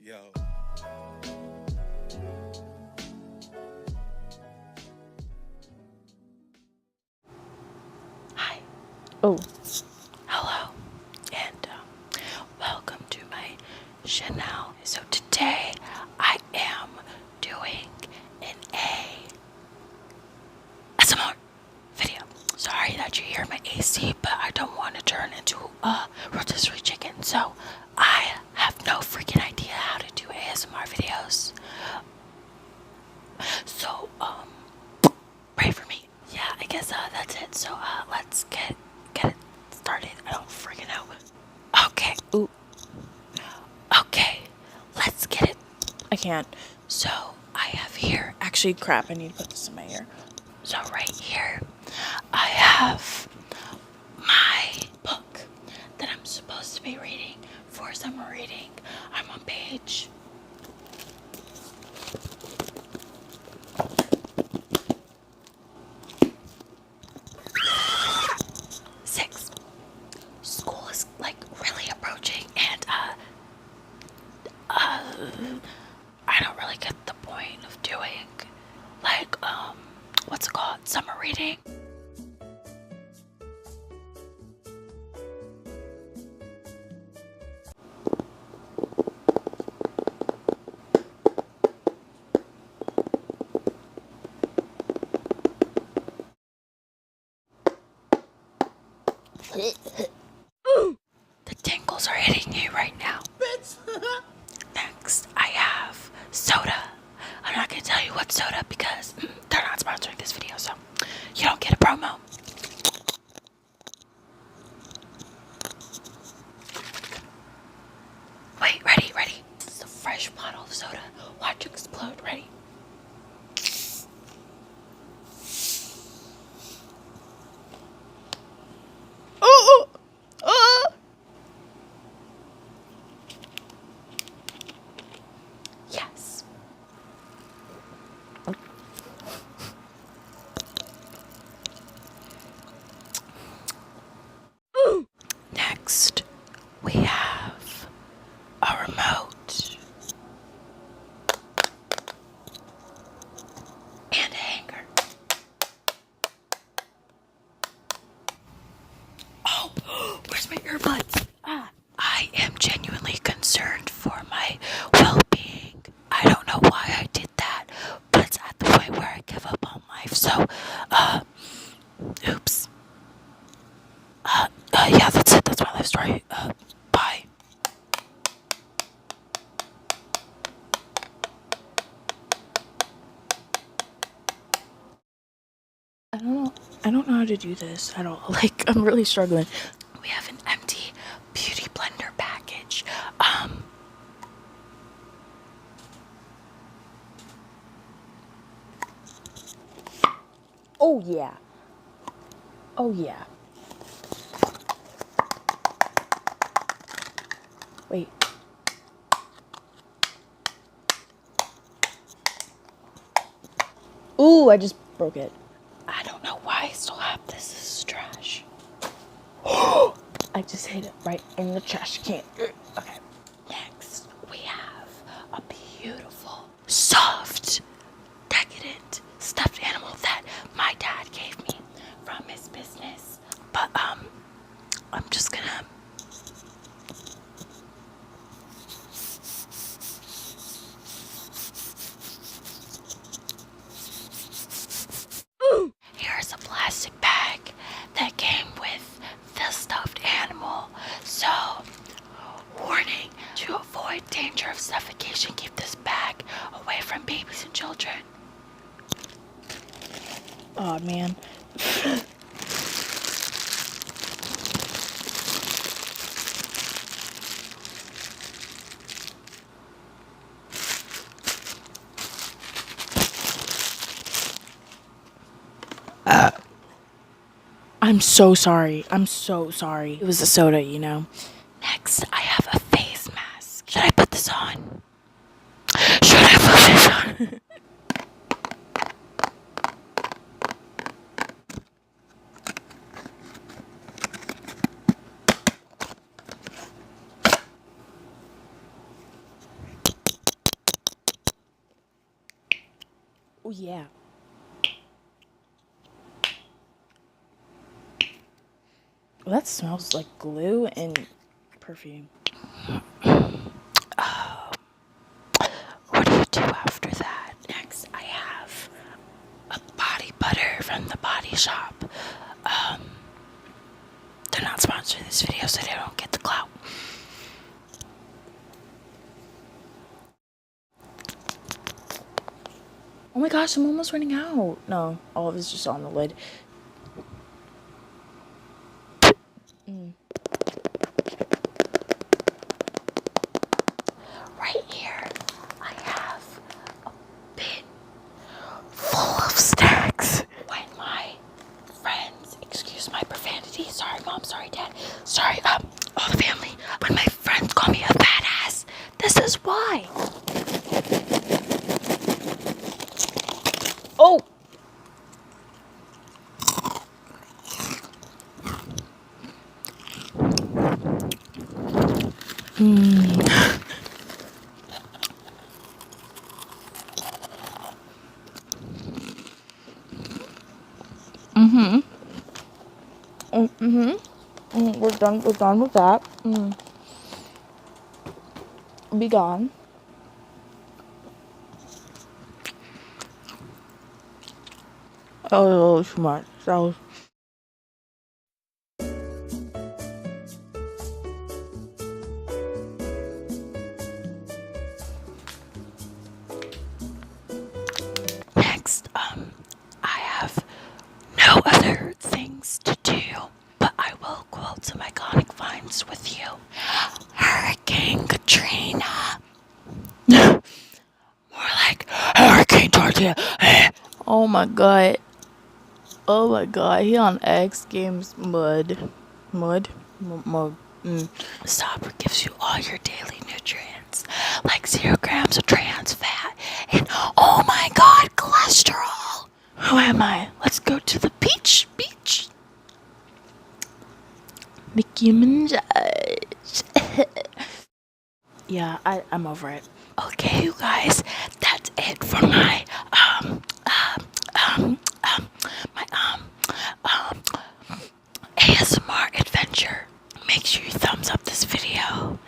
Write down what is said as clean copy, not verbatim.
Yo. Hi. Oh. Hello. And welcome to my channel. So today I am doing an ASMR video. Sorry that you hear my AC, but I don't want to turn into a rotisserie chicken. So I have no freaking idea how to do ASMR videos. So pray for me. Yeah, I guess that's it. So let's get it started. I don't freaking know. Okay. Ooh. Okay. Let's get it. I can't. So I have here. Actually, crap. I need to put this in my ear. So right here, I have my book that I'm supposed to be reading for summer reading. I'm on page 6. School is like really approaching, and I don't really get the point of doing like what's it called? Summer reading. The tingles are hitting you right now. Next, I have soda. I'm not gonna tell you what soda because they're not sponsoring this video, so you don't get a promo. Wait, ready? This is a fresh bottle of soda. Watch it explode. Ready? Oh! Oh! Yes. Next, we have a remote and a hanger. Oh, where's my earbuds? I am genuinely concerned for my well-being. I don't know why I did that, but it's at the point where I give up on life. So, oops. Yeah, that's it. That's my life story. Bye. I don't know how to do this at all. Like, I'm really struggling. We have an empty beauty blender package. Oh, yeah. Oh, yeah. Wait. Ooh, I just broke it. I don't know why I still have this. This is trash. I just hit it right in the trash can. Okay. Next, we have a beautiful, soft, decadent stuffed animal that my dad gave me from his business. But I'm just gonna here's a plastic bag that came with the stuffed animal. So, warning, to avoid danger of suffocation, keep this bag away from babies and children. Oh, man. I'm so sorry. I'm so sorry. It was a soda, you know. Next, I have a face mask. Should I put this on? Should I put this on? Oh yeah. Well, that smells like glue and perfume. What do you do after that? Next, I have a body butter from the Body Shop. They're not sponsoring this video, so they don't get the clout. Oh my gosh, I'm almost running out. No, all of it's just on the lid. Right here, I have a bin full of snacks. When my friends, excuse my profanity, sorry mom, sorry dad, sorry all the family, when my friends call me a fat ass, this is why. Oh! We're done with that. Be gone. Oh, too much. That was... Next, I have no other things to do, but I will quote some iconic finds with you. Hurricane Katrina. More like Hurricane Tortilla. Oh my god. Oh my god. He on X Games mud. Mud? Mud. Stopper gives you all your daily nutrients, like 0 grams of trans fat, and oh my god, cholesterol. Who am I? Let's go to the beach. Nicki Minaj. Yeah, I'm over it. Okay, you guys, that's it for my ASMR adventure. Make sure you thumbs up this video.